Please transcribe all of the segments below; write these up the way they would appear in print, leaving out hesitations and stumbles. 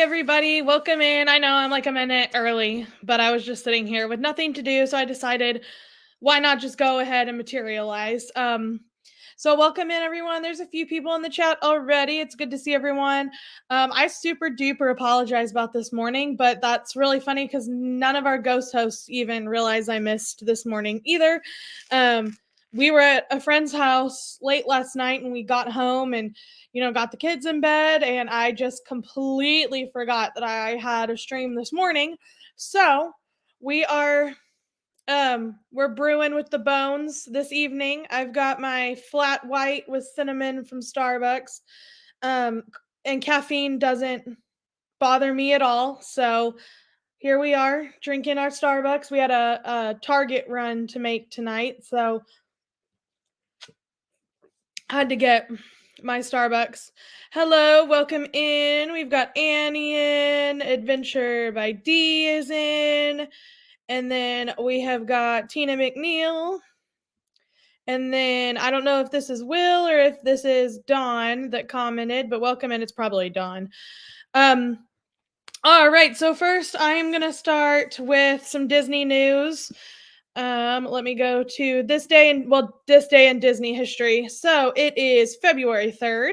everybody. Welcome in. I know I'm like a minute early, but I was just sitting here with nothing to do, so I decided why not just go ahead and materialize. So welcome in, everyone. There's a few people in the chat already. It's good to see everyone. I super duper apologize about this morning, but that's really funny because none of our ghost hosts even realized I missed this morning either. We were at a friend's house late last night and we got home and got the kids in bed, and I just completely forgot that I had a stream this morning. So we are we're brewing with the bones this evening. I've got my flat white with cinnamon from Starbucks. And caffeine doesn't bother me at all. So here we are drinking our Starbucks. We had a Target run to make tonight, so had to get my Starbucks. Hello, welcome in. We've got Annie in, Adventure by D is in, and then we have got Tina McNeil. And then I don't know if this is Will or if this is Dawn that commented, but welcome in. It's probably Dawn. All right, so first I'm going to start with some Disney news. Let me go to this day in Disney history. So it is February 3rd.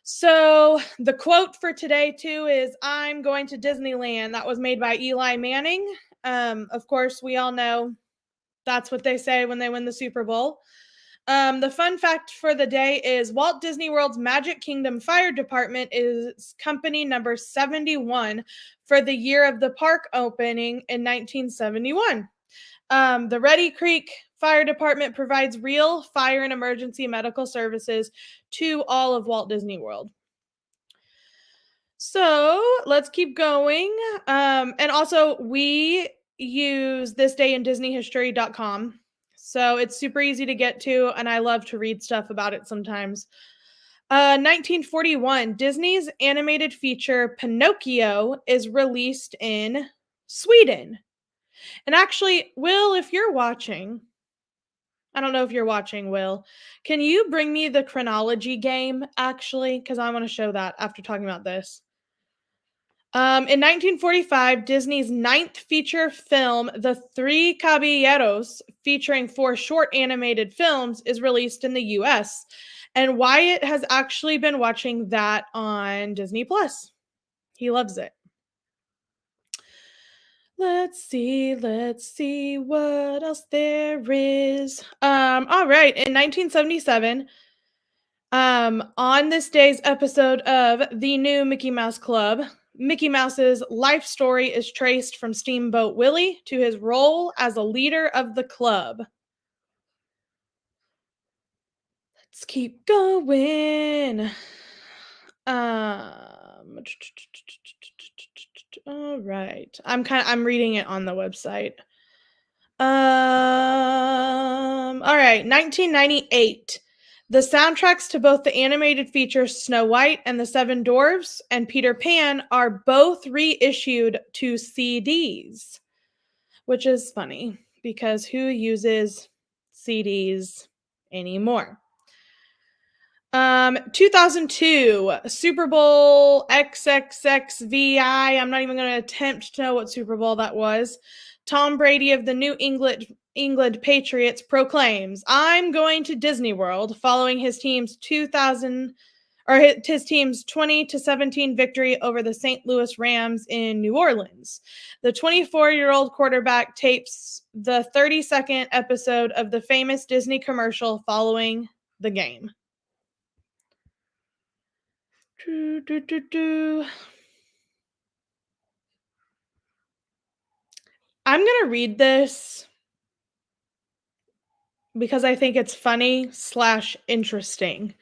So the quote for today too is "I'm going to Disneyland." That was made by Eli Manning. Of course, we all know that's what they say when they win the Super Bowl. The fun fact for the day is Walt Disney World's Magic Kingdom Fire Department is company number 71 for the year of the park opening in 1971. The Reedy Creek Fire Department provides real fire and emergency medical services to all of Walt Disney World. So let's keep going. And also, we use thisdayindisneyhistory.com. So it's super easy to get to, and I love to read stuff about it sometimes. 1941, Disney's animated feature Pinocchio is released in Sweden. And actually, Will, if you're watching, I don't know if you're watching, Will, can you bring me the chronology game, actually? Because I want to show that after talking about this. In 1945, Disney's ninth feature film, The Three Caballeros, featuring 4 short animated films, is released in the US. And Wyatt has actually been watching that on Disney Plus. He loves it. Let's see what else there is. All right, in 1977, on this day's episode of The New Mickey Mouse Club, Mickey Mouse's life story is traced from Steamboat Willie to his role as a leader of the club. Let's keep going. All right. I'm reading it on the website. All right, 1998. The soundtracks to both the animated features Snow White and the Seven Dwarfs and Peter Pan are both reissued to CDs, which is funny because who uses CDs anymore? 2002, Super Bowl XXXVI. I'm not even going to attempt to know what Super Bowl that was. Tom Brady of the New England Patriots proclaims, "I'm going to Disney World," following his team's 20-17 victory over the St. Louis Rams in New Orleans. The 24-year-old quarterback tapes the 30-second episode of the famous Disney commercial following the game. I'm going to read this because I think it's funny / interesting.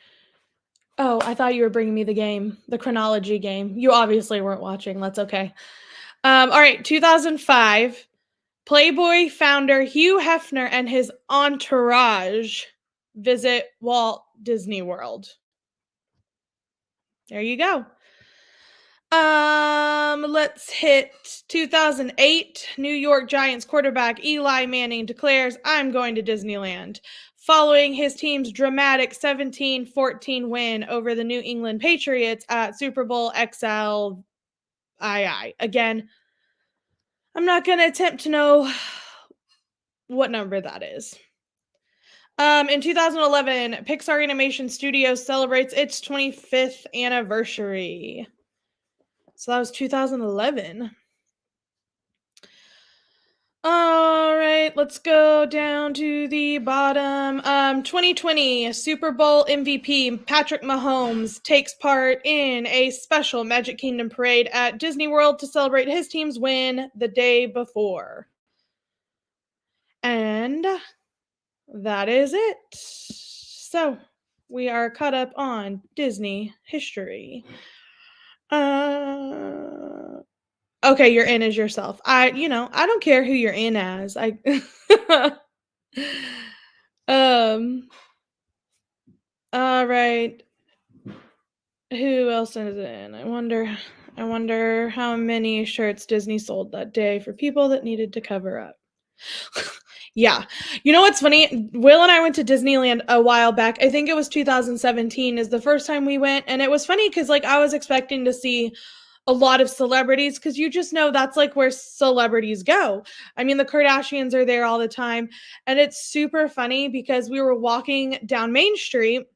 Oh, I thought you were bringing me the game, the chronology game. You obviously weren't watching. That's okay. All right, 2005, Playboy founder Hugh Hefner and his entourage visit Walt Disney World. There you go. Let's hit 2008. New York Giants quarterback Eli Manning declares, "I'm going to Disneyland," following his team's dramatic 17-14 win over the New England Patriots at Super Bowl XL Again, I'm not going to attempt to know what number that is. In 2011, Pixar Animation Studios celebrates its 25th anniversary. So that was 2011. All right, let's go down to the bottom. 2020 Super Bowl MVP Patrick Mahomes takes part in a special Magic Kingdom parade at Disney World to celebrate his team's win the day before. And that is it. So we are caught up on Disney history. Okay, you're in as yourself. I don't care who you're in as. All right. Who else is in? I wonder how many shirts Disney sold that day for people that needed to cover up. Yeah. You know what's funny? Will and I went to Disneyland a while back. I think it was 2017 is the first time we went. And it was funny because I was expecting to see a lot of celebrities because you just know that's where celebrities go. I mean, the Kardashians are there all the time. And it's super funny because we were walking down Main Street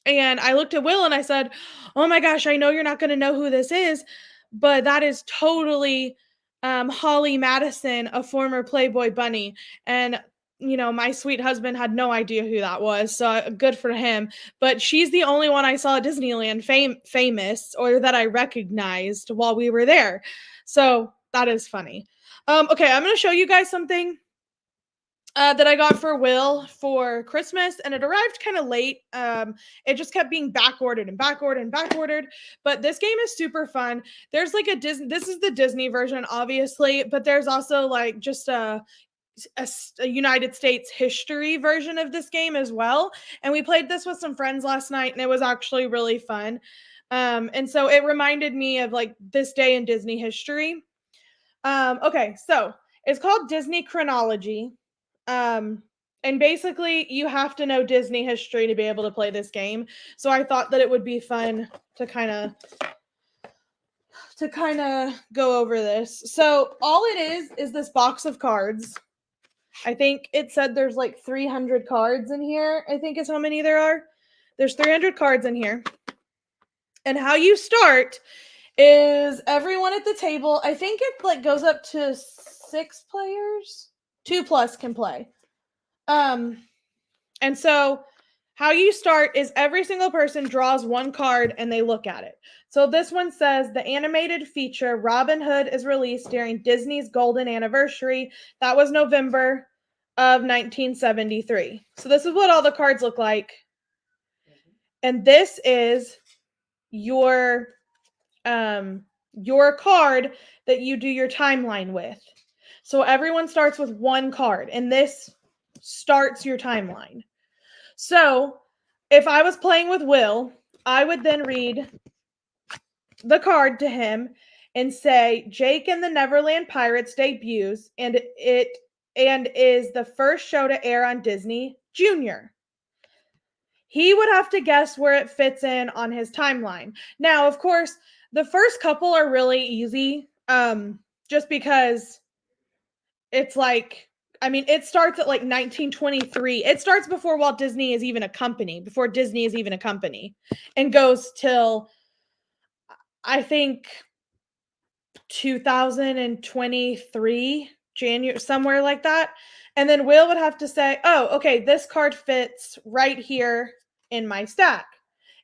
and I looked at Will and I said, "Oh my gosh, I know you're not going to know who this is, but that is totally Holly Madison, a former Playboy bunny." And my sweet husband had no idea who that was, so good for him. But she's the only one I saw at Disneyland famous or that I recognized while we were there. So that is funny. Okay, I'm going to show you guys something that I got for Will for Christmas, and it arrived kind of late. It just kept being back ordered and back ordered and back ordered. But this game is super fun. There's a Disney. This is the Disney version, obviously, but there's also just a United States history version of this game as well. And we played this with some friends last night, and it was actually really fun. And so it reminded me of this day in Disney history. Okay, so it's called Disney Chronology. And basically you have to know Disney history to be able to play this game. So I thought that it would be fun to kind of go over this. So all it is this box of cards. I think it said there's 300 cards in here, I think is how many there are. There's 300 cards in here. And how you start is everyone at the table, I think it goes up to 6 players. 2+ can play. And so how you start is every single person draws one card and they look at it. So this one says the animated feature Robin Hood is released during Disney's golden anniversary. That was November of 1973. So this is what all the cards look like. And this is your card that you do your timeline with. So everyone starts with one card, and this starts your timeline. So if I was playing with Will, I would then read the card to him and say, Jake and the Neverland Pirates debuts, and is the first show to air on Disney Junior. He would have to guess where it fits in on his timeline. Now, of course, the first couple are really easy, just because it's it starts at 1923. It starts before Walt Disney is even a company, before Disney is even a company, and goes till, I think, 2023, January, somewhere like that. And then Will would have to say, oh, okay, this card fits right here in my stack.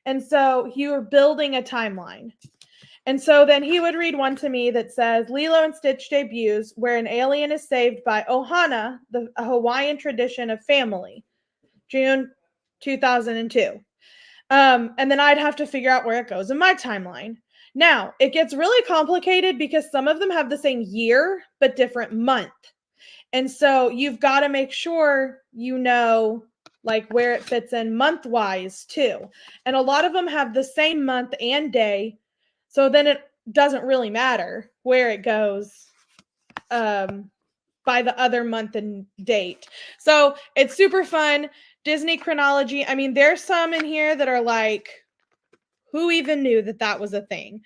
And so you are building a timeline. And so then he would read one to me that says, Lilo and Stitch debuts, where an alien is saved by Ohana, a Hawaiian tradition of family, June 2002. And then I'd have to figure out where it goes in my timeline. Now, it gets really complicated because some of them have the same year, but different month. And so you've got to make sure you know where it fits in month-wise too. And a lot of them have the same month and day. So then it doesn't really matter where it goes by the other month and date. So it's super fun. Disney Chronology. I mean, there's some in here that are who even knew that was a thing?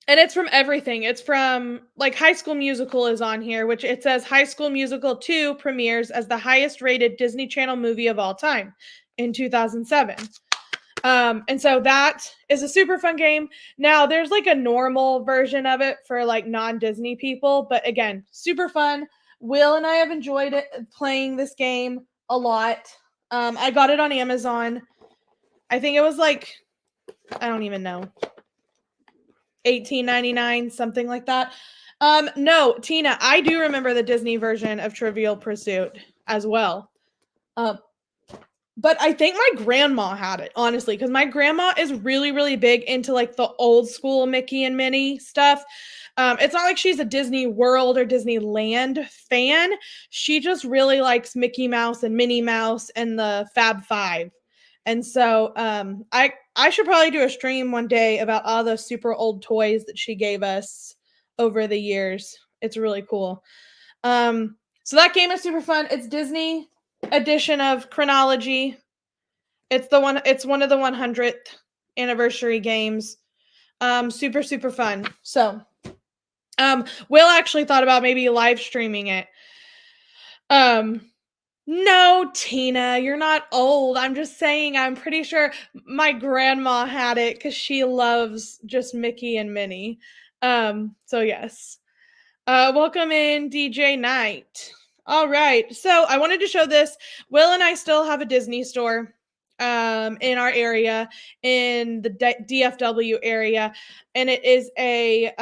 And it's from everything. It's from like High School Musical is on here, which it says High School Musical 2 premieres as the highest rated Disney Channel movie of all time in 2007. And so that is a super fun game. Now there's like a normal version of it for like non-Disney people, but again, super fun. Will and I have enjoyed it playing this game a lot. I got it on Amazon. I think it was like, I don't even know, $18.99, something like that. No, Tina, I do remember the Disney version of Trivial Pursuit as well. But I think my grandma had it, honestly, because my grandma is really, really big into like the old school Mickey and Minnie stuff. It's not like she's a Disney World or Disneyland fan. She just really likes Mickey Mouse and Minnie Mouse and the Fab Five. And so I should probably do a stream one day about all the super old toys that she gave us over the years. It's really cool. So that game is super fun. It's Disney edition of Chronology. It's one of the 100th anniversary games. Super, super fun. So Will actually thought about maybe live streaming it. No, Tina, you're not old. I'm just saying I'm pretty sure my grandma had it because she loves just Mickey and Minnie. So yes. Welcome in, DJ Knight. All right. So I wanted to show this. Will and I still have a Disney store in our area, in the DFW area, and it is a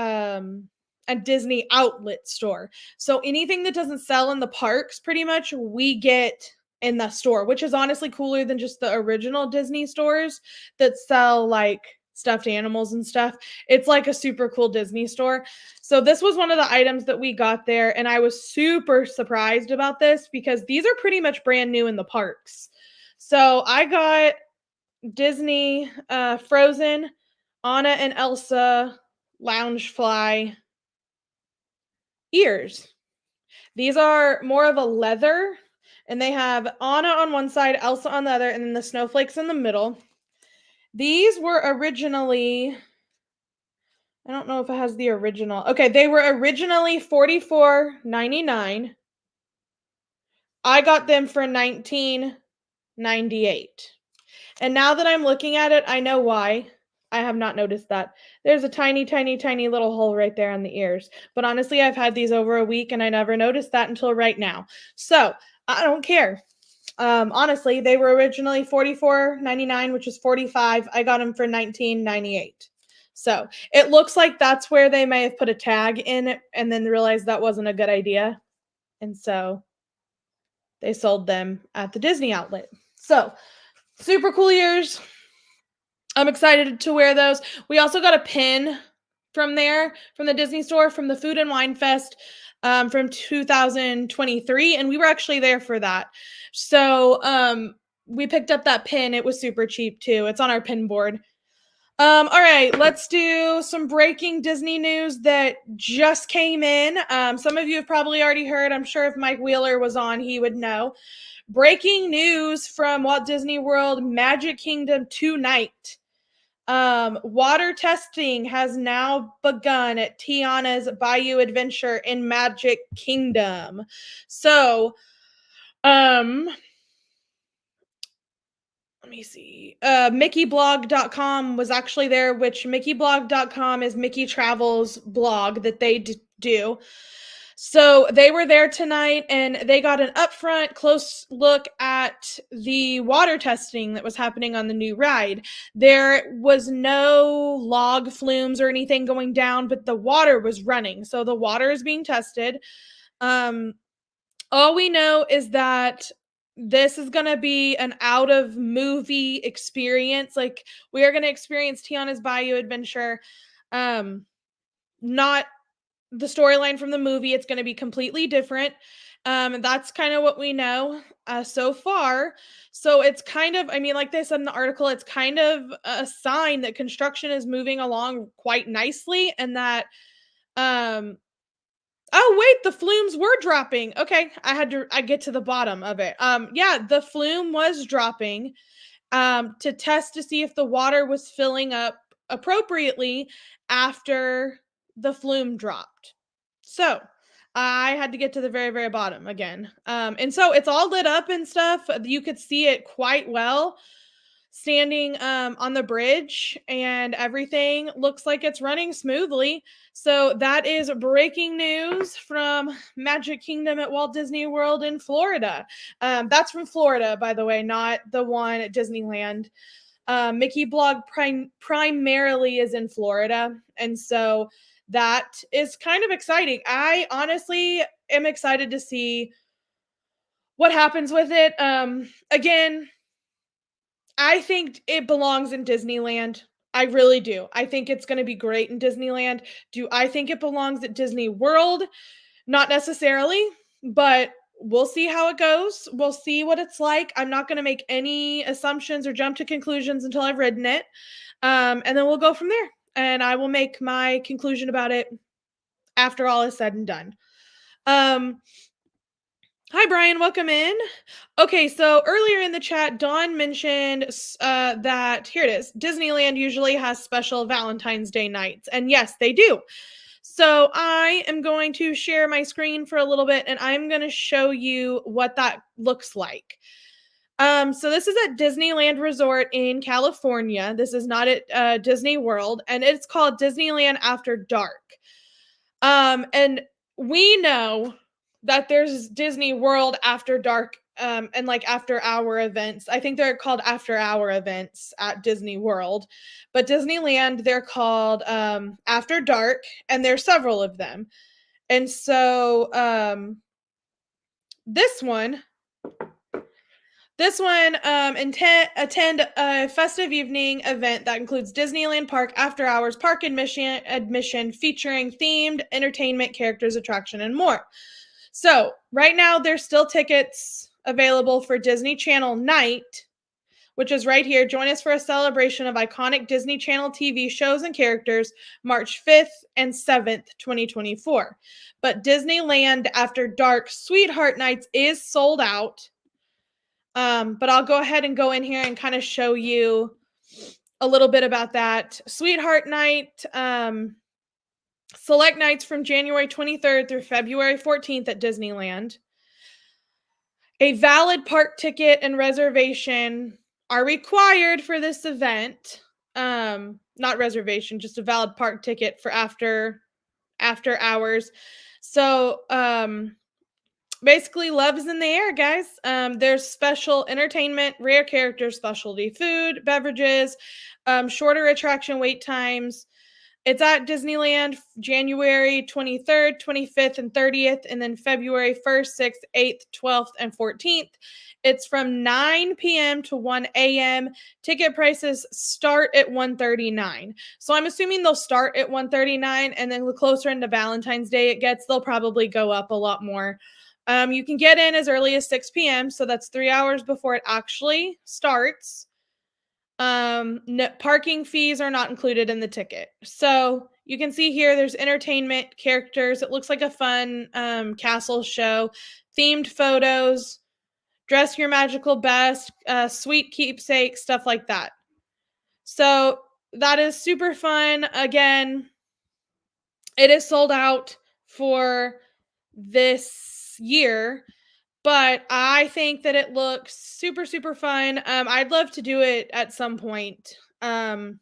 Disney outlet store. So anything that doesn't sell in the parks, pretty much, we get in the store, which is honestly cooler than just the original Disney stores that sell like stuffed animals and stuff. It's like a super cool Disney store. So this was one of the items that we got there, and I was super surprised about this because these are pretty much brand new in the parks. So I got Disney Frozen, Anna and Elsa Loungefly ears. These are more of a leather, and they have Anna on one side, Elsa on the other, and then the snowflakes in the middle. These were originally, I don't know if it has the original. Okay, they were originally $44.99. I got them for $19.98. And now that I'm looking at it, I know why. I have not noticed that. There's a tiny, tiny, tiny little hole right there on the ears. But honestly, I've had these over a week and I never noticed that until right now. So I don't care. Honestly, they were originally $44.99, which is $45. I got them for $19.98. So it looks like that's where they may have put a tag in it and then realized that wasn't a good idea. And so they sold them at the Disney outlet. So super cool ears. I'm excited to wear those. We also got a pin from there, from the Disney store, from the Food and Wine Fest from 2023. And we were actually there for that. So we picked up that pin. It was super cheap too. It's on our pin board. All right, let's do some breaking Disney news that just came in. Some of you have probably already heard. I'm sure if Mike Wheeler was on, he would know. Breaking news from Walt Disney World Magic Kingdom tonight. Water testing has now begun at Tiana's Bayou Adventure in Magic Kingdom. So, let me see. MickeyBlog.com was actually there, which MickeyBlog.com is Mickey Travel's blog that they do. So they were there tonight and they got an upfront close look at the water testing that was happening on the new ride. There was no log flumes or anything going down, but the water was running. So the water is being tested. All we know is that this is going to be an out of movie experience. Like we are going to experience Tiana's Bayou Adventure. Not the storyline from the movie. It's going to be completely different. That's kind of what we know so far. So it's kind of, I mean, like they said in the article, it's kind of a sign that construction is moving along quite nicely and that, oh wait, the flumes were dropping. Okay, I get to the bottom of it. Yeah, the flume was dropping to test to see if the water was filling up appropriately after the flume dropped. So I had to get to the very, very bottom again. And so it's all lit up and stuff. You could see it quite well standing on the bridge, and everything looks like it's running smoothly. So that is breaking news from Magic Kingdom at Walt Disney World in Florida. That's from Florida, by the way, not the one at Disneyland. Mickey Blog primarily is in Florida, and so that is kind of exciting. I honestly am excited to see what happens with it. Again, I think it belongs in Disneyland. I really do. I think it's going to be great in Disneyland. Do I think it belongs at Disney World? Not necessarily, but we'll see how it goes. We'll see what it's like. I'm not going to make any assumptions or jump to conclusions until I've ridden it. And then we'll go from there. And I will make my conclusion about it after all is said and done. Hi, Brian. Welcome in. Okay, so earlier in the chat, Dawn mentioned that, here it is, Disneyland usually has special Valentine's Day nights. And yes, they do. So I am going to share my screen for a little bit, and I'm going to show you what that looks like. So this is at Disneyland Resort in California. This is not at Disney World, and it's called Disneyland After Dark. And we know that there's Disney World After Dark and like after hour events. I think they're called after hour events at Disney World, but Disneyland, they're called After Dark, and there's several of them. And so this one attend a festive evening event that includes Disneyland Park after hours park admission featuring themed entertainment, characters, attraction, and more. So right now there's still tickets available for Disney Channel Night, which is right here. Join us for a celebration of iconic Disney Channel TV shows and characters, March 5th and 7th, 2024. But Disneyland After Dark Sweetheart Nights is sold out. But I'll go ahead and go in here and kind of show you a little bit about that. Sweetheart Night, select nights from January 23rd through February 14th at Disneyland. A valid park ticket and reservation are required for this event. Not reservation, just a valid park ticket for after hours. So, basically, love is in the air, guys. There's special entertainment, rare characters, specialty food, beverages, shorter attraction wait times. It's at Disneyland January 23rd, 25th, and 30th, and then February 1st, 6th, 8th, 12th, and 14th. It's from 9 p.m. to 1 a.m. Ticket prices start at $139. So I'm assuming they'll start at $139, and then the closer into Valentine's Day it gets, they'll probably go up a lot more. You can get in as early as 6 p.m., so that's 3 hours before it actually starts. Parking fees are not included in the ticket. So you can see here there's entertainment, characters. It looks like a fun castle show, themed photos, dress your magical best, sweet keepsake, stuff like that. So that is super fun. Again, it is sold out for this year, but I think that it looks super, super fun. I'd love to do it at some point and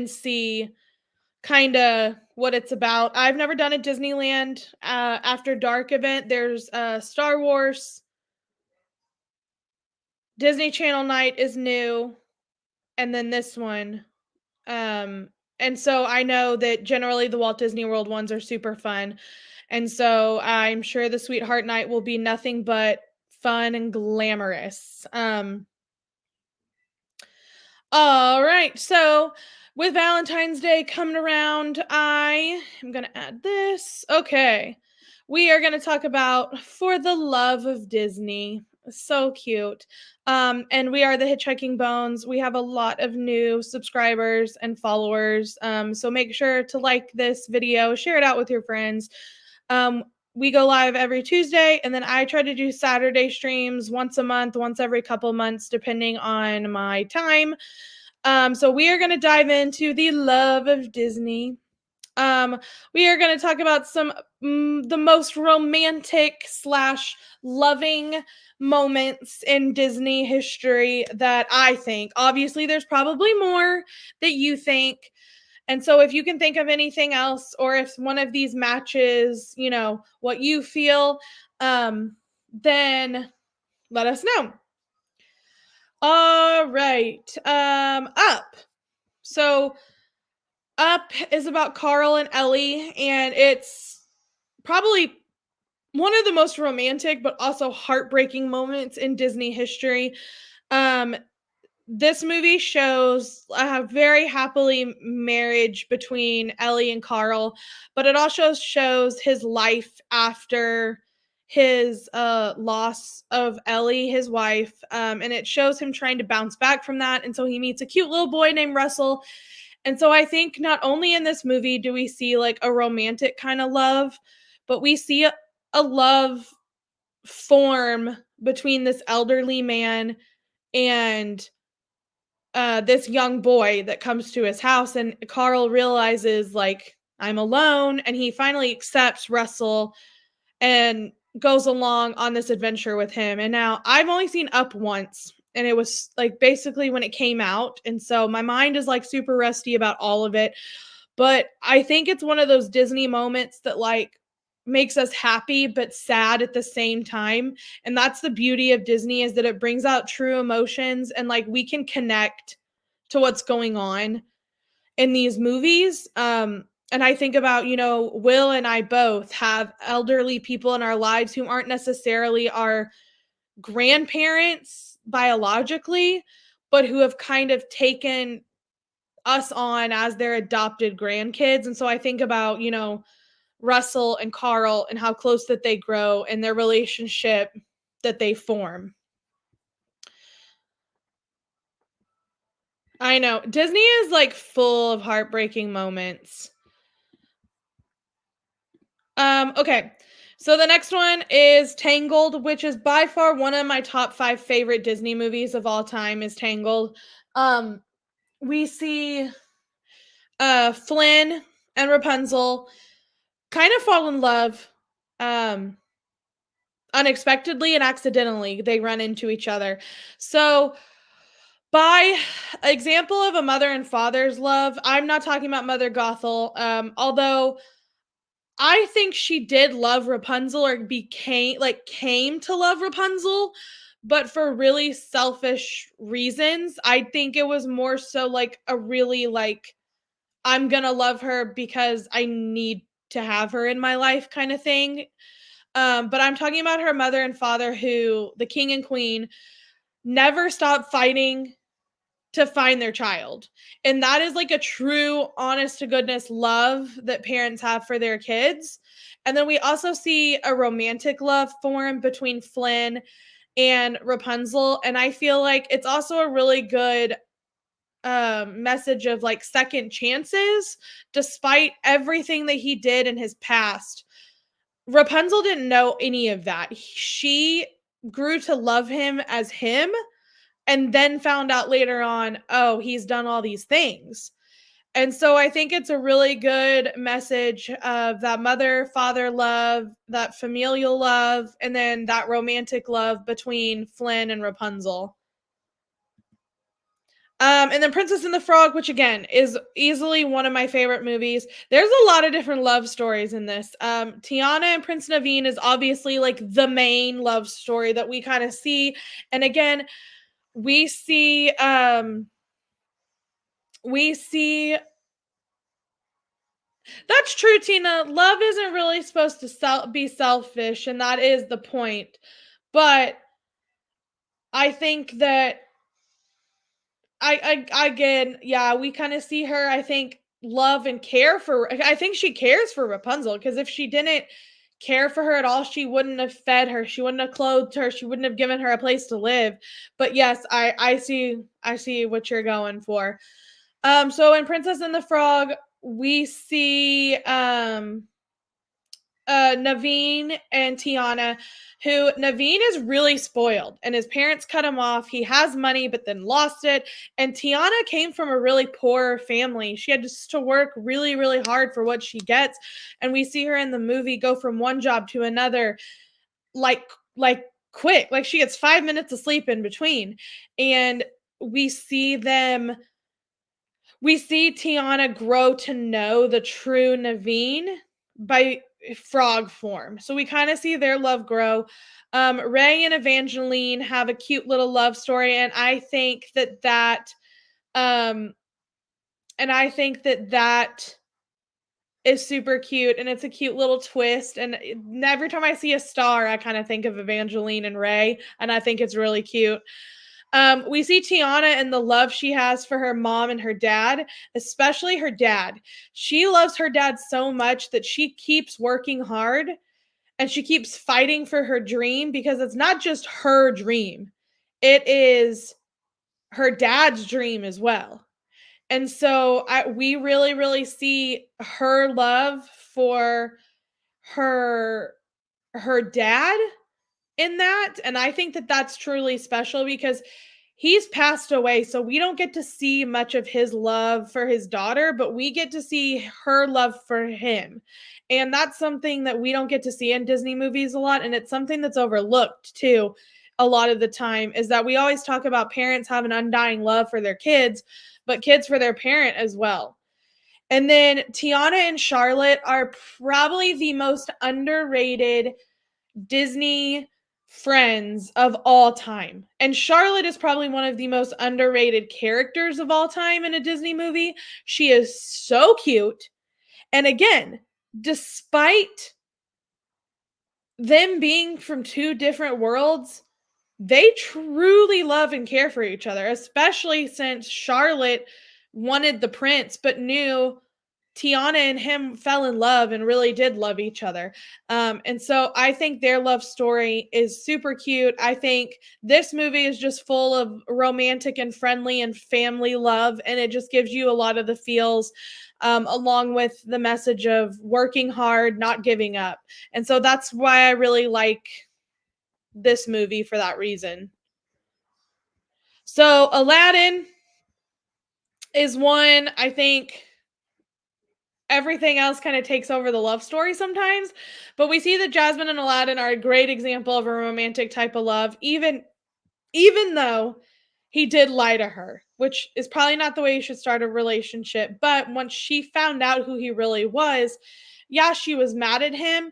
see kind of what it's about. I've never done a Disneyland After Dark event. There's Star Wars. Disney Channel Night is new. And then this one. And so I know that generally the Walt Disney World ones are super fun. And so I'm sure the Sweetheart Night will be nothing but fun and glamorous. All right. So with Valentine's Day coming around, I am going to add this. Okay. We are going to talk about For the Love of Disney. So cute. And we are the Hitchhiking Bones. We have a lot of new subscribers and followers. So make sure to like this video, share it out with your friends. We go live every Tuesday, and then I try to do Saturday streams once a month, once every couple months, depending on my time. So we are going to dive into the love of Disney. We are going to talk about some the most romantic slash loving moments in Disney history that I think. Obviously, there's probably more that you think. And so if you can think of anything else, or if one of these matches, what you feel, then let us know. All right. Up. So Up is about Carl and Ellie, and it's probably one of the most romantic but also heartbreaking moments in Disney history. Um, this movie shows a very happily marriage between Ellie and Carl, but it also shows his life after his loss of Ellie, his wife, and it shows him trying to bounce back from that. And so he meets a cute little boy named Russell. And so I think not only in this movie do we see like a romantic kind of love, but we see a love form between this elderly man and this young boy that comes to his house. And Carl realizes, like, I'm alone, and he finally accepts Russell and goes along on this adventure with him. And now I've only seen Up once, and it was like basically when it came out, and so my mind is like super rusty about all of it. But I think it's one of those Disney moments that like makes us happy but sad at the same time. And that's the beauty of Disney, is that it brings out true emotions, and like we can connect to what's going on in these movies. And I think about, Will and I both have elderly people in our lives who aren't necessarily our grandparents biologically, but who have kind of taken us on as their adopted grandkids. And so I think about, Russell and Carl and how close that they grow and their relationship that they form. I know. Disney is like full of heartbreaking moments. Okay. So the next one is Tangled, which is by far one of my top 5 favorite Disney movies of all time is Tangled. We see Flynn and Rapunzel kind of fall in love unexpectedly and accidentally. They run into each other. So by example of a mother and father's love, I'm not talking about Mother Gothel, although I think she did love Rapunzel, or came to love Rapunzel, but for really selfish reasons. I think it was more so like a really like, I'm gonna love her because I need to have her in my life kind of thing. But I'm talking about her mother and father, who, the king and queen, never stopped fighting to find their child. And that is like a true, honest to goodness love that parents have for their kids. And then we also see a romantic love form between Flynn and Rapunzel. And I feel like it's also a really good message of like second chances, despite everything that he did in his past. Rapunzel didn't know any of that. She grew to love him as him, and then found out later on, oh, he's done all these things. And so I think it's a really good message of that mother father love, that familial love, and then that romantic love between Flynn and Rapunzel. And then Princess and the Frog, which again is easily one of my favorite movies. There's a lot of different love stories in this. Tiana and Prince Naveen is obviously like the main love story that we kind of see. And again, we see that's true, Tina. Love isn't really supposed to be selfish, and that is the point. But I think that again, yeah, we kind of see her, I think, love and care for. I think she cares for Rapunzel, because if she didn't care for her at all, she wouldn't have fed her, she wouldn't have clothed her, she wouldn't have given her a place to live. But yes, I see what you're going for. So in Princess and the Frog, we see Naveen and Tiana, who Naveen is really spoiled and his parents cut him off. He has money, but then lost it. And Tiana came from a really poor family. She had just to work really, really hard for what she gets. And we see her in the movie go from one job to another, like, like quick. Like she gets 5 minutes of sleep in between. And we see them we see Tiana grow to know the true Naveen by frog form. So we kind of see their love grow. Ray and Evangeline have a cute little love story, and I think um, that is super cute, and it's a cute little twist. And every time I see a star, I kind of think of Evangeline and Ray, and I think it's really cute. We see Tiana and the love she has for her mom and her dad, especially her dad. She loves her dad so much that she keeps working hard and she keeps fighting for her dream, because it's not just her dream, it is her dad's dream as well. And so we really, really see her love for her her dad in that. And I think that that's truly special, because he's passed away, so we don't get to see much of his love for his daughter, but we get to see her love for him. And that's something that we don't get to see in Disney movies a lot, and it's something that's overlooked too a lot of the time, is that we always talk about parents have an undying love for their kids, but kids for their parent as well. And then Tiana and Charlotte are probably the most underrated Disney friends of all time. And Charlotte is probably one of the most underrated characters of all time in a Disney movie. She is so cute. And again, despite them being from two different worlds, they truly love and care for each other, especially since Charlotte wanted the prince but knew Tiana and him fell in love and really did love each other. And so I think their love story is super cute. I think this movie is just full of romantic and friendly and family love, and it just gives you a lot of the feels, along with the message of working hard, not giving up. And so that's why I really like this movie for that reason. So Aladdin is one, I think everything else kind of takes over the love story sometimes, but we see that Jasmine and Aladdin are a great example of a romantic type of love, even though he did lie to her, which is probably not the way you should start a relationship. But once she found out who he really was, yeah, she was mad at him,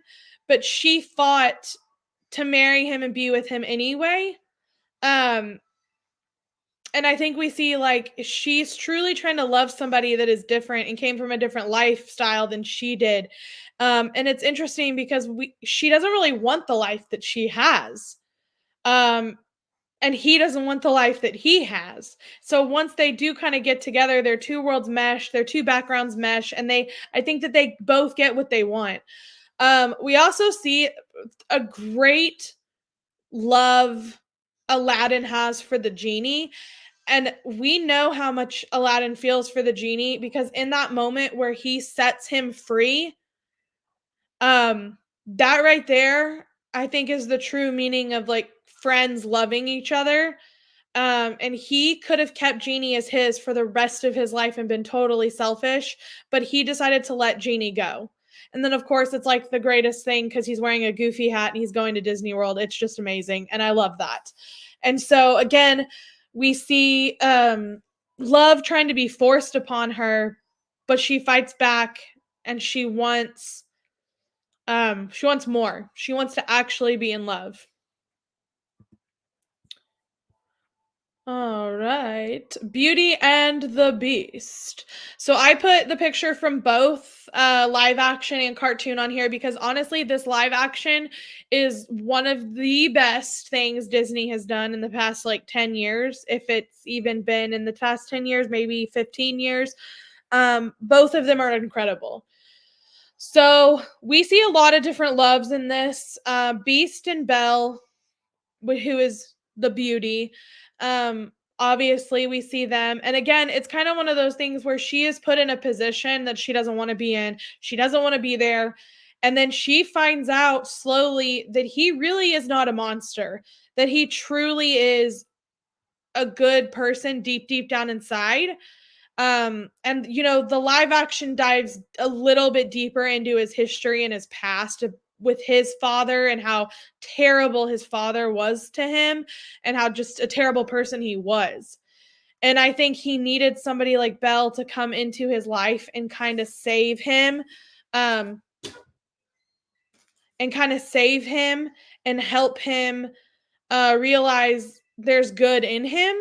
but she fought to marry him and be with him anyway. Um, and I think we see, like, she's truly trying to love somebody that is different and came from a different lifestyle than she did. And it's interesting because she doesn't really want the life that she has. Um, and he doesn't want the life that he has. So once they do kind of get together, their two worlds mesh, their two backgrounds mesh, and I think that they both get what they want. We also see a great love Aladdin has for the genie. And we know how much Aladdin feels for the genie, because in that moment where he sets him free, that right there, I think is the true meaning of like friends loving each other. And he could have kept Genie as his for the rest of his life and been totally selfish, but he decided to let Genie go. And then, of course, it's like the greatest thing because he's wearing a goofy hat and he's going to Disney World. It's just amazing. And I love that. And so, again, we see love trying to be forced upon her, but she fights back and she wants more. She wants to actually be in love. All right. Beauty and the Beast. So I put the picture from both live action and cartoon on here because honestly, this live action is one of the best things Disney has done in the past like 10 years. If it's even been in the past 10 years, maybe 15 years. Both of them are incredible. So we see a lot of different loves in this. Beast and Belle, who is the beauty. Obviously we see them. And again, it's kind of one of those things where she is put in a position that she doesn't want to be in. She doesn't want to be there. And then she finds out slowly that he really is not a monster, that he truly is a good person deep, deep down inside. And the live action dives a little bit deeper into his history and his past with his father and how terrible his father was to him and how just a terrible person he was. And I think he needed somebody like Belle to come into his life and kind of save him. Um, and kind of save him and help him realize there's good in him.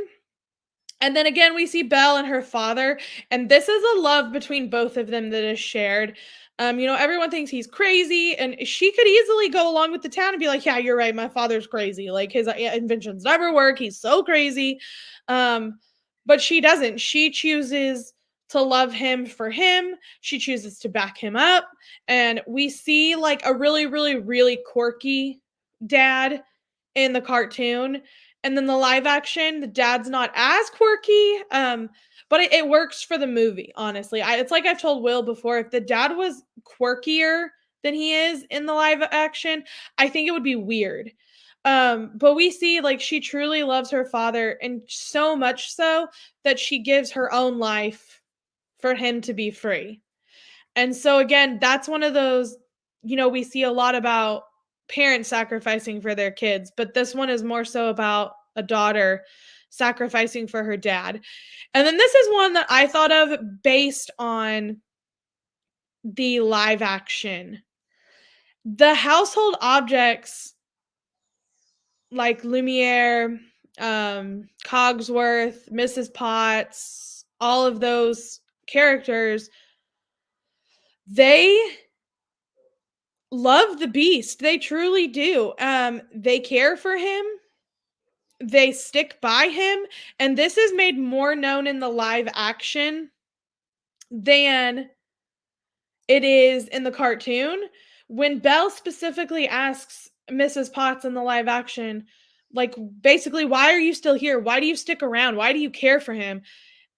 And then again, we see Belle and her father, and this is a love between both of them that is shared. Everyone thinks he's crazy, and she could easily go along with the town and be like, "Yeah, you're right. My father's crazy. Like his inventions never work. He's so crazy." Um, but she doesn't. She chooses to love him for him. She chooses to back him up, and we see like a really, really, really quirky dad in the cartoon, and then the live action, the dad's not as quirky, but it works for the movie, honestly. It's like I've told Will before, if the dad was quirkier than he is in the live action, I think it would be weird. But we see like she truly loves her father, and so much so that she gives her own life for him to be free. And so again, that's one of those, we see a lot about parents sacrificing for their kids, but this one is more so about a daughter sacrificing for her dad. And then this is one that I thought of based on the live action. The household objects like Lumiere, Cogsworth, Mrs. Potts, all of those characters, they love the beast. They truly do. They care for him. They stick by him, and this is made more known in the live action than it is in the cartoon. When Belle specifically asks Mrs. Potts in the live action, like basically, why are you still here? Why do you stick around? Why do you care for him?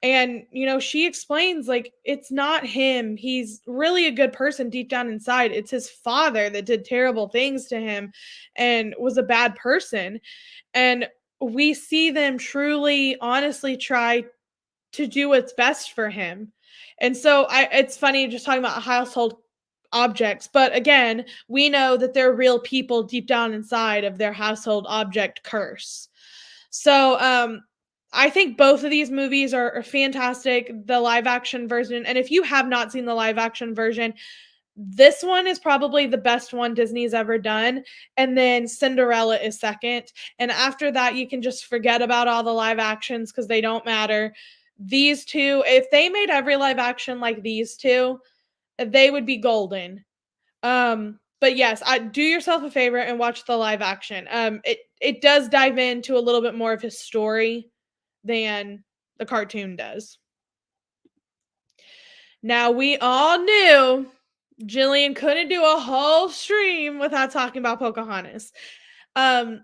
And, she explains, like, it's not him. He's really a good person deep down inside. It's his father that did terrible things to him and was a bad person. And we see them truly, honestly try to do what's best for him. And so it's funny just talking about household objects, but again, we know that they're real people deep down inside of their household object curse. So I think both of these movies are fantastic. The live action version, and if you have not seen the live action version, this one is probably the best one Disney's ever done. And then Cinderella is second. And after that, you can just forget about all the live actions because they don't matter. These two, if they made every live action like these two, they would be golden. But yes, I do yourself a favor and watch the live action. It does dive into a little bit more of his story than the cartoon does. Now we all knew Jillian couldn't do a whole stream without talking about Pocahontas. Um,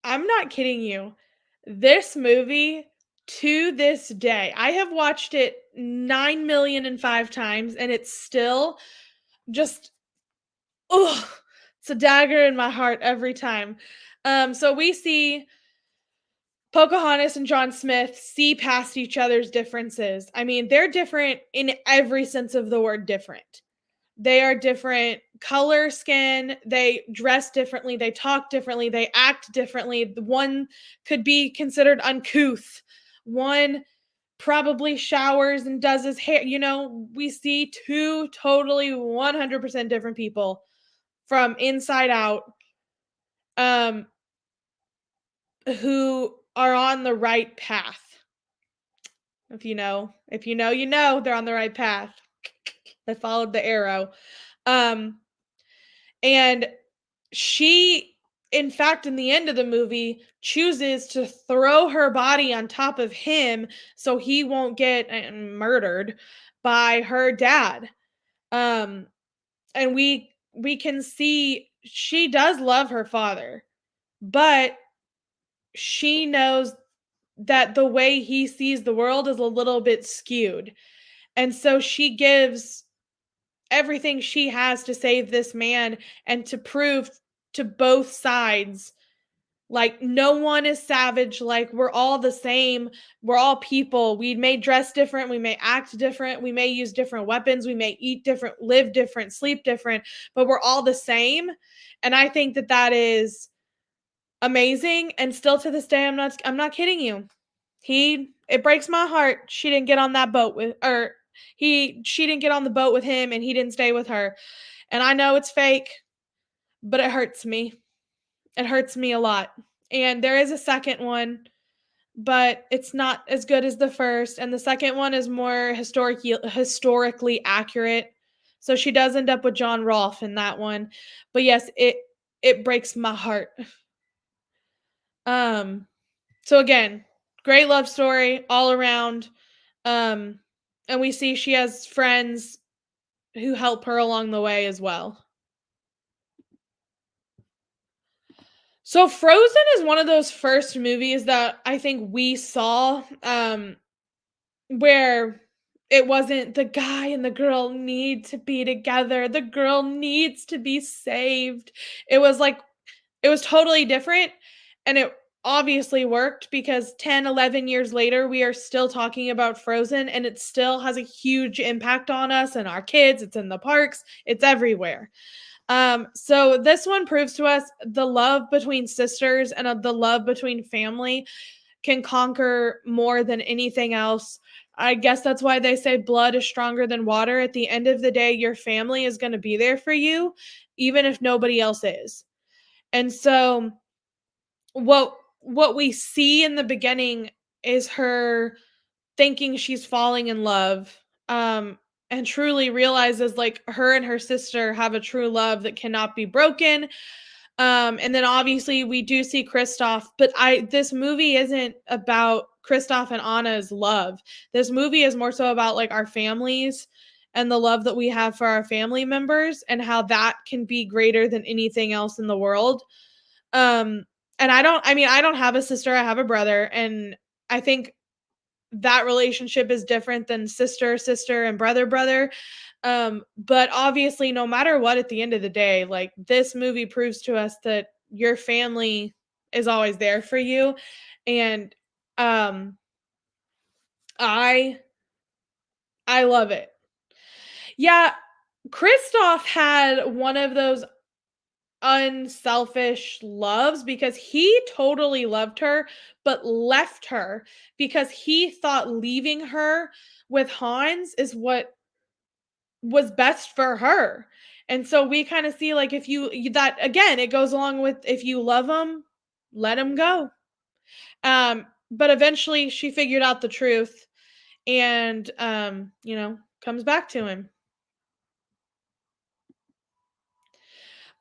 I'm not kidding you. This movie, to this day, I have watched it 9,000,005 times, and it's still just, ugh, it's a dagger in my heart every time. So we see Pocahontas and John Smith see past each other's differences. I mean, they're different in every sense of the word different. They are different color, skin, they dress differently, they talk differently, they act differently. One could be considered uncouth. One probably showers and does his hair. We see two totally 100% different people from inside out, um, who are on the right path. If you know, they're on the right path. They followed the arrow. Um, and she, in fact, in the end of the movie, chooses to throw her body on top of him so he won't get murdered by her dad. Um, and we can see she does love her father, but she knows that the way he sees the world is a little bit skewed. And so she gives everything she has to save this man and to prove to both sides, like, no one is savage, like, we're all the same, we're all people, we may dress different, we may act different, we may use different weapons, we may eat different, live different, sleep different, but we're all the same. And I think that that is amazing, and still to this day, I'm not kidding you. It breaks my heart she didn't get on that boat with, or she didn't get on the boat with him and he didn't stay with her. And I know it's fake, but it hurts me. It hurts me a lot. And there is a second one, but it's not as good as the first. And the second one is more historically accurate. So she does end up with John Rolfe in that one. But yes, it breaks my heart. Um so again, great love story all around. Um and we see she has friends who help her along the way as well. So Frozen is one of those first movies that I think we saw, where it wasn't the guy and the girl need to be together, the girl needs to be saved. It was like it was totally different, and it obviously worked because 10, 11 years later, we are still talking about Frozen, and it still has a huge impact on us and our kids. It's in the parks, it's everywhere. So this one proves to us the love between sisters and the love between family can conquer more than anything else. I guess that's why they say blood is stronger than water. At the end of the day, your family is going to be there for you, even if nobody else is. And so what we see in the beginning is her thinking she's falling in love, and truly realizes like her and her sister have a true love that cannot be broken. And then obviously we do see Kristoff, but this movie isn't about Kristoff and Anna's love. This movie is more so about like our families and the love that we have for our family members and how that can be greater than anything else in the world. Um, and I don't have a sister, I have a brother, and I think that relationship is different than sister, sister, and brother, brother. But obviously, no matter what, at the end of the day, like this movie proves to us that your family is always there for you. And um, I I love it. Yeah, Kristoff had one of those unselfish loves because he totally loved her, but left her because he thought leaving her with Hans is what was best for her. And so we kind of see like if that again, it goes along with if you love him, let him go. But eventually she figured out the truth and comes back to him.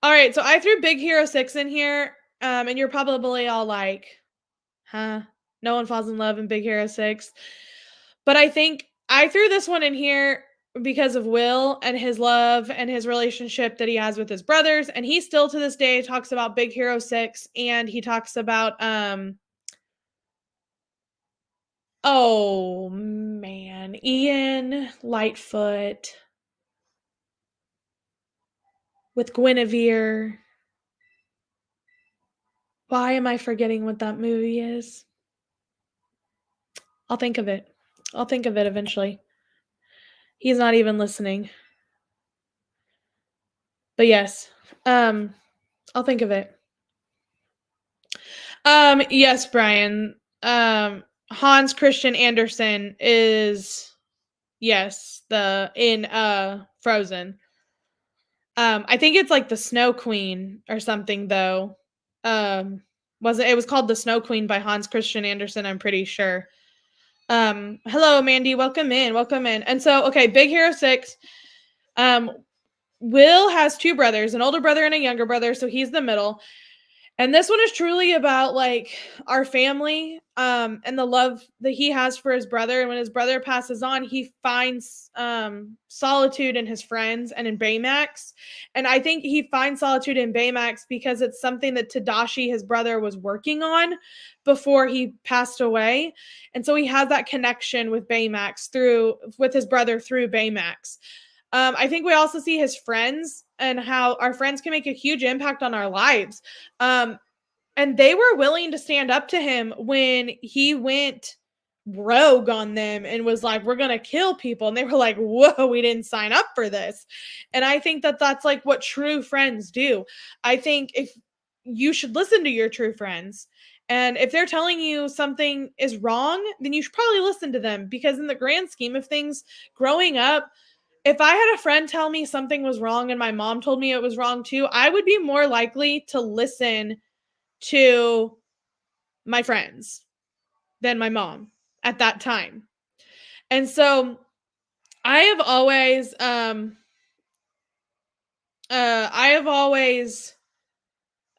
All right, so I threw Big Hero 6 in here, and you're probably all like, huh? No one falls in love in Big Hero 6. But I think I threw this one in here because of Will and his love and his relationship that he has with his brothers. And he still to this day talks about Big Hero 6, and he talks about oh man, Ian Lightfoot with Guinevere. Why am I forgetting what that movie is? I'll think of it. I'll think of it eventually. He's not even listening. But yes, I'll think of it. Yes, Brian. Hans Christian Andersen is yes, the in Frozen. I think it's like the Snow Queen or something though. It was called The Snow Queen by Hans Christian Andersen, I'm pretty sure. Hello Mandy, welcome in, welcome in. And so okay, Big Hero 6. Will has two brothers, an older brother and a younger brother, so he's the middle. And this one is truly about like our family, and the love that he has for his brother. And when his brother passes on, he finds solitude in his friends and in Baymax. And I think he finds solitude in Baymax because it's something that Tadashi, his brother, was working on before he passed away. And so he has that connection with Baymax with his brother through Baymax. I think we also see his friends and how our friends can make a huge impact on our lives. And they were willing to stand up to him when he went rogue on them and was like, we're going to kill people. And they were like, whoa, we didn't sign up for this. And I think that that's like what true friends do. I think if you should listen to your true friends, and if they're telling you something is wrong, then you should probably listen to them, because in the grand scheme of things, growing up, if I had a friend tell me something was wrong and my mom told me it was wrong too, I would be more likely to listen to my friends than my mom at that time. And so I have always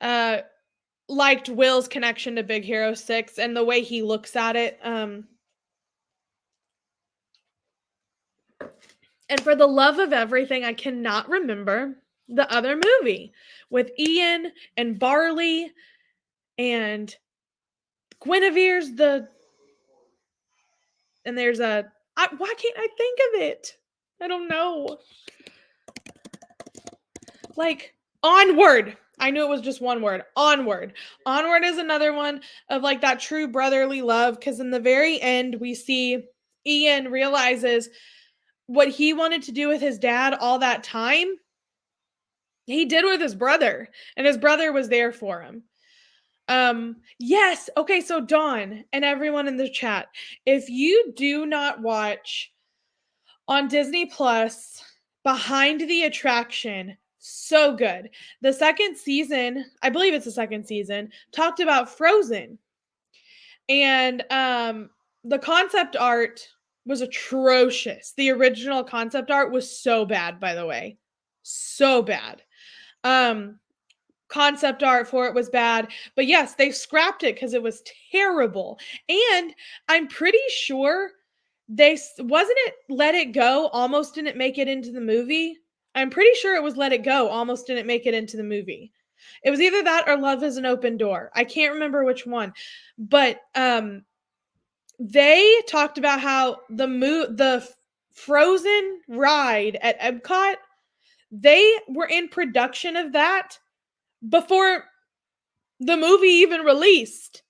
uh liked Will's connection to Big Hero 6 and the way he looks at it. And for the love of everything, I cannot remember the other movie with Ian and Barley and Guinevere's and there's why can't I think of it? I don't know. Like, Onward. I knew it was just one word. Onward. Onward is another one of like that true brotherly love, because in the very end we see Ian realizes what he wanted to do with his dad all that time, he did with his brother, and his brother was there for him. Yes. Okay, so Dawn and everyone in the chat, if you do not watch on Disney Plus Behind the Attraction, so good. The second season, I believe it's the second season, talked about Frozen. And the concept art was atrocious. The original concept art was so bad, by the way. So bad. Concept art for it was bad, but yes, they scrapped it because it was terrible. And I'm pretty sure wasn't it Let It Go almost didn't make it into the movie. I'm pretty sure it was Let It Go almost didn't make it into the movie. It was either that or Love is an Open Door. I can't remember which one. But they talked about how the Frozen ride at Epcot, they were in production of that before the movie even released.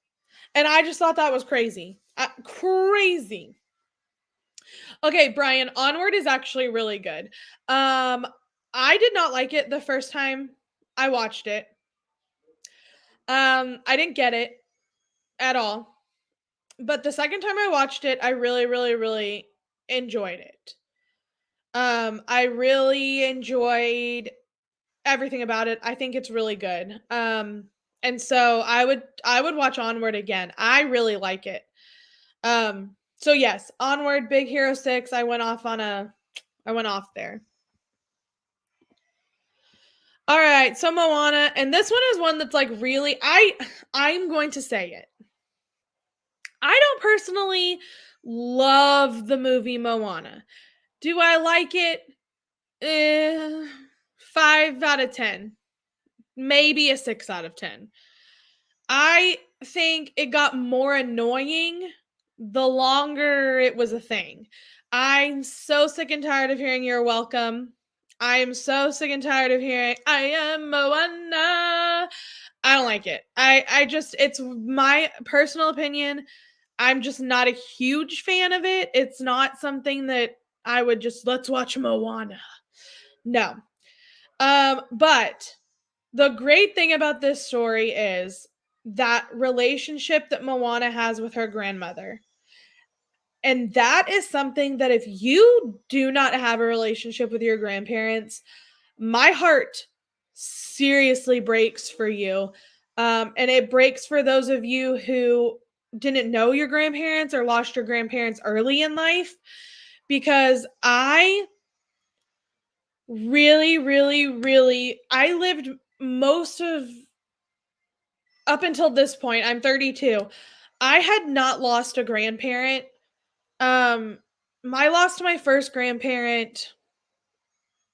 And I just thought that was crazy. Crazy. Okay, Brian, Onward is actually really good. I did not like it the first time I watched it. I didn't get it at all. But the second time I watched it, I really, really, really enjoyed it. I really enjoyed everything about it. I think it's really good. And so I would watch Onward again. I really like it. So yes, Onward, Big Hero 6. I went off there. All right, so Moana, and this one is one that's like really I'm going to say it. I don't personally love the movie Moana. Do I like it? 5 out of 10. Maybe a 6 out of 10. I think it got more annoying the longer it was a thing. I'm so sick and tired of hearing You're Welcome. I am so sick and tired of hearing I am Moana. I don't like it. I just, it's my personal opinion. I'm just not a huge fan of it. It's not something that I would just, let's watch Moana. No. But the great thing about this story is that relationship that Moana has with her grandmother. And that is something that if you do not have a relationship with your grandparents, my heart seriously breaks for you. And it breaks for those of you who didn't know your grandparents or lost your grandparents early in life, because I really, really, really, I lived most of up until this point, I'm 32. I had not lost a grandparent. I lost my first grandparent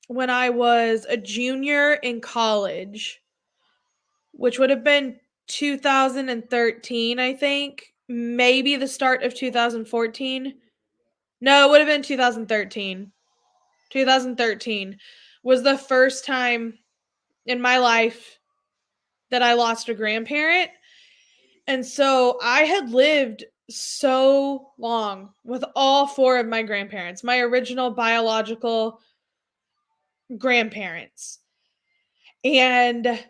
when I was a junior in college, which would have been 2013, I think. Maybe the start of 2014. No, it would have been 2013. 2013 was the first time in my life that I lost a grandparent. And so I had lived so long with all four of my grandparents, my original biological grandparents. And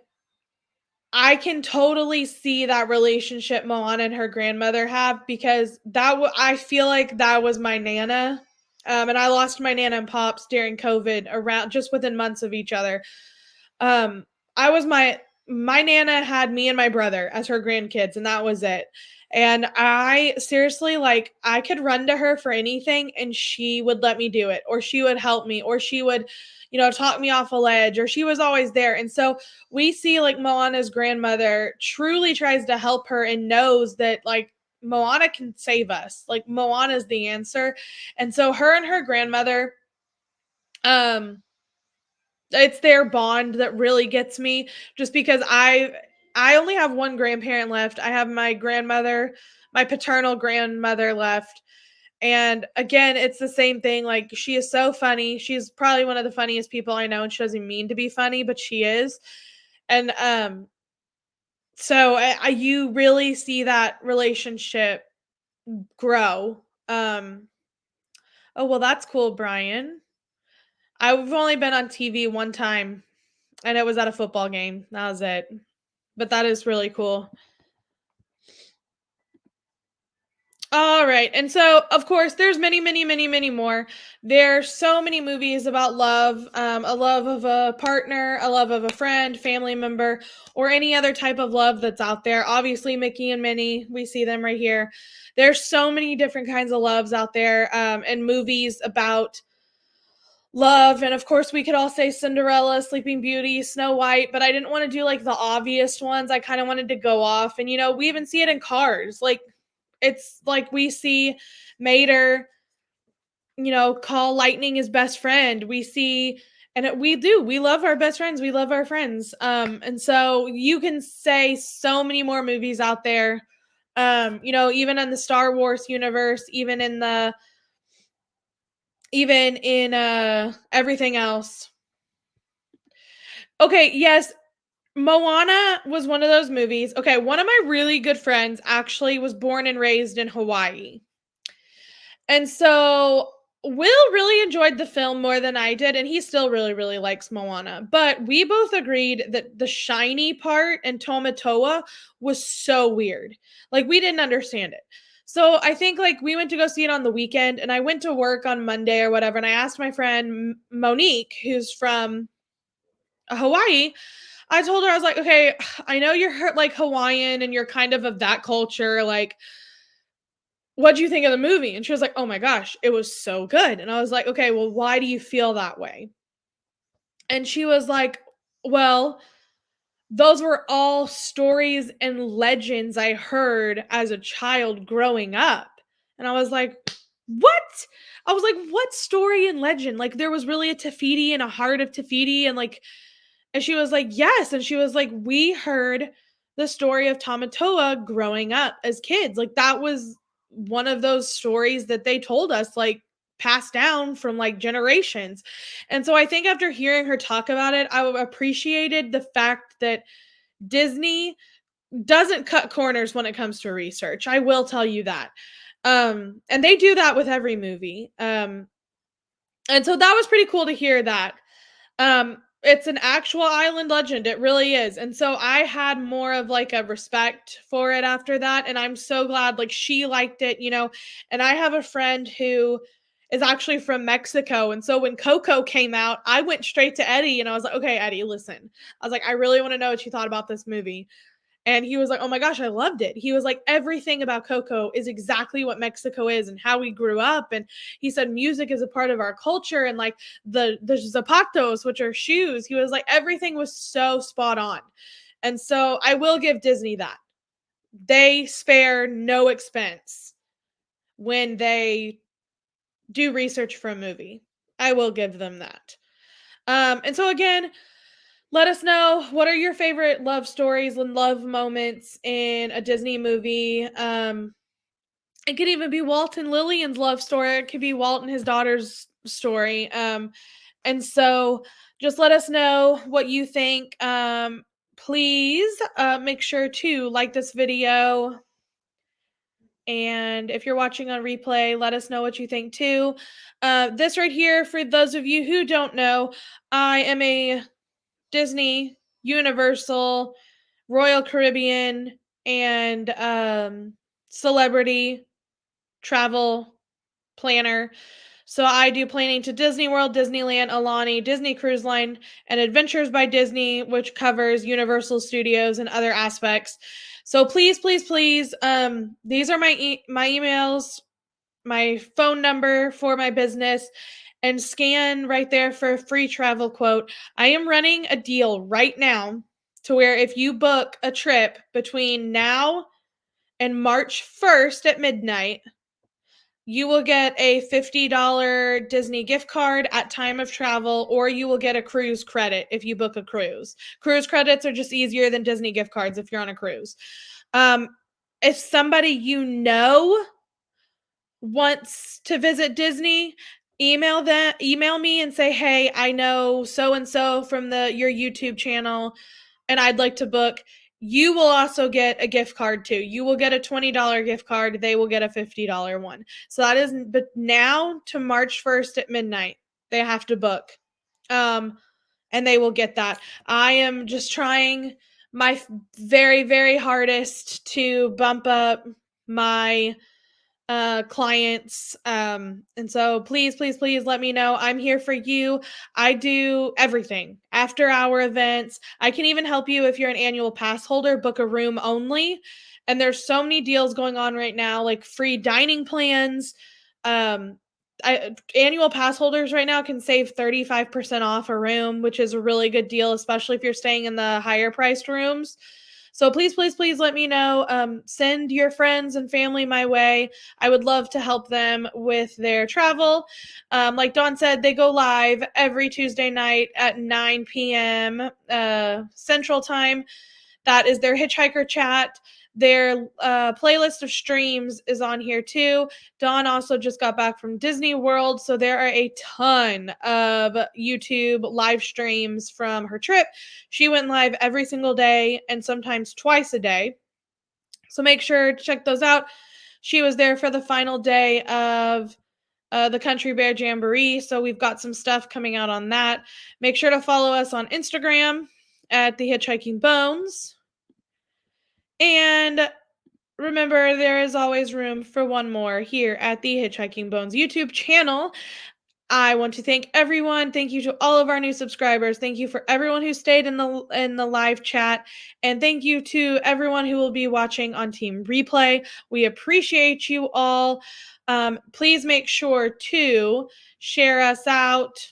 I can totally see that relationship Moana and her grandmother have, because I feel like that was my nana. And I lost my nana and pops during COVID, around just within months of each other. Um, I was my nana had me and my brother as her grandkids, and that was it. And I seriously, like, I could run to her for anything and she would let me do it, or she would help me, or she would, talk me off a ledge, or she was always there. And so we see, like, Moana's grandmother truly tries to help her and knows that, like, Moana can save us. Like, Moana's the answer. And so her and her grandmother, um, it's their bond that really gets me, just because I only have one grandparent left. I have my grandmother, my paternal grandmother left. And again, it's the same thing. Like, she is so funny. She's probably one of the funniest people I know, and she doesn't mean to be funny, but she is. And so you really see that relationship grow. Oh, well, that's cool, Brian. I've only been on TV one time, and it was at a football game. That was it. But that is really cool. All right. And so, of course, there's many, many, many, many more. There's so many movies about love, a love of a partner, a love of a friend, family member, or any other type of love that's out there. Obviously, Mickey and Minnie, we see them right here. There's so many different kinds of loves out there, and movies about love. And of course, we could all say Cinderella, Sleeping Beauty, Snow White, but I didn't want to do like the obvious ones. I kind of wanted to go off. And, we even see it in Cars. Like, it's like we see Mater, call Lightning his best friend. We see, and we love our best friends. We love our friends. And so you can say so many more movies out there. Even in the Star Wars universe, even in everything else. Okay, yes, Moana was one of those movies. Okay, one of my really good friends actually was born and raised in Hawaii. And so Will really enjoyed the film more than I did, and he still really, really likes Moana. But we both agreed that the shiny part and Tomatoa was so weird. Like, we didn't understand it. So I think, like, we went to go see it on the weekend, and I went to work on Monday or whatever, and I asked my friend Monique, who's from Hawaii. I told her, I was like, okay, I know you're like Hawaiian and you're kind of that culture. Like, what do you think of the movie? And she was like, oh my gosh, it was so good. And I was like, okay, well, why do you feel that way? And she was like, well, those were all stories and legends I heard as a child growing up. And I was like, what? I was like, what story and legend? Like, there was really a Tafiti and a heart of Tafiti, and she was like, yes. And she was like, we heard the story of Tamatoa growing up as kids. Like, that was one of those stories that they told us, like, passed down from like generations. And so I think after hearing her talk about it, I appreciated the fact that Disney doesn't cut corners when it comes to research. I will tell you that. And they do that with every movie. And so that was pretty cool to hear that. It's an actual island legend. It really is. And so I had more of like a respect for it after that. And I'm so glad, like, she liked it, and I have a friend who is actually from Mexico. And so when Coco came out, I went straight to Eddie and I was like, okay, Eddie, listen. I was like, I really want to know what you thought about this movie. And he was like, "Oh my gosh, I loved it." He was like, "Everything about Coco is exactly what Mexico is and how we grew up." And he said music is a part of our culture, and like the zapatos, which are shoes. He was like, everything was so spot on. And so I will give Disney that. They spare no expense when they do research for a movie. I will give them that. And so again, let us know, what are your favorite love stories and love moments in a Disney movie. It could even be Walt and Lillian's love story. It could be Walt and his daughters story. And so just let us know what you think. Please make sure to like this video. And if you're watching on replay, let us know what you think too. This right here, for those of you who don't know, I am a Disney, Universal, Royal Caribbean, and celebrity travel planner. So I do planning to Disney World, Disneyland, Alani, Disney Cruise Line, and Adventures by Disney, which covers Universal Studios and other aspects. So please, please, please, these are my emails, my phone number for my business, and scan right there for a free travel quote. I am running a deal right now to where if you book a trip between now and March 1st at midnight, you will get a $50 Disney gift card at time of travel, or you will get a cruise credit if you book a cruise. Cruise credits are just easier than Disney gift cards if you're on a cruise. If somebody you know wants to visit Disney, email me and say, hey, I know so and so from your YouTube channel, and I'd like to book. You will also get a gift card too. You will get a $20 gift card. They will get a $50 one. So that is, but now to March 1st at midnight, they have to book. And they will get that. I am just trying my very, very hardest to bump up my clients, and so please, please, please let me know. I'm here for you. I do everything, after hour events. I can even help you if you're an annual pass holder, book a room only. And there's so many deals going on right now, like free dining plans. Annual pass holders right now can save 35% off a room, which is a really good deal, especially if you're staying in the higher priced rooms. So please, please, please let me know. Send your friends and family my way. I would love to help them with their travel. Like Dawn said, they go live every Tuesday night at 9 p.m. Central Time. That is their hitchhiker chat. Their playlist of streams is on here too. Dawn also just got back from Disney World, so there are a ton of YouTube live streams from her trip. She went live every single day and sometimes twice a day. So make sure to check those out. She was there for the final day of the Country Bear Jamboree, so we've got some stuff coming out on that. Make sure to follow us on Instagram at the Hitchhiking Bones. And remember, there is always room for one more here at the Hitchhiking Bones YouTube channel. I want to thank everyone. Thank you to all of our new subscribers. Thank you for everyone who stayed in the live chat, and thank you to everyone who will be watching on Team Replay. We appreciate you all. Please make sure to share us out.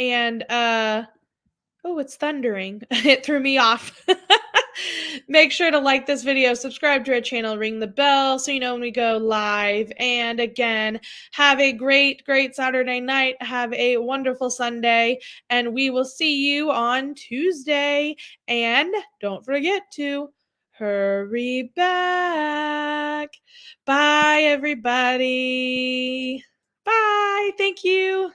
And oh, it's thundering. It threw me off. Make sure to like this video, subscribe to our channel, ring the bell so you know when we go live. And again, have a great, great Saturday night. Have a wonderful Sunday. And we will see you on Tuesday. And don't forget to hurry back. Bye, everybody. Bye. Thank you.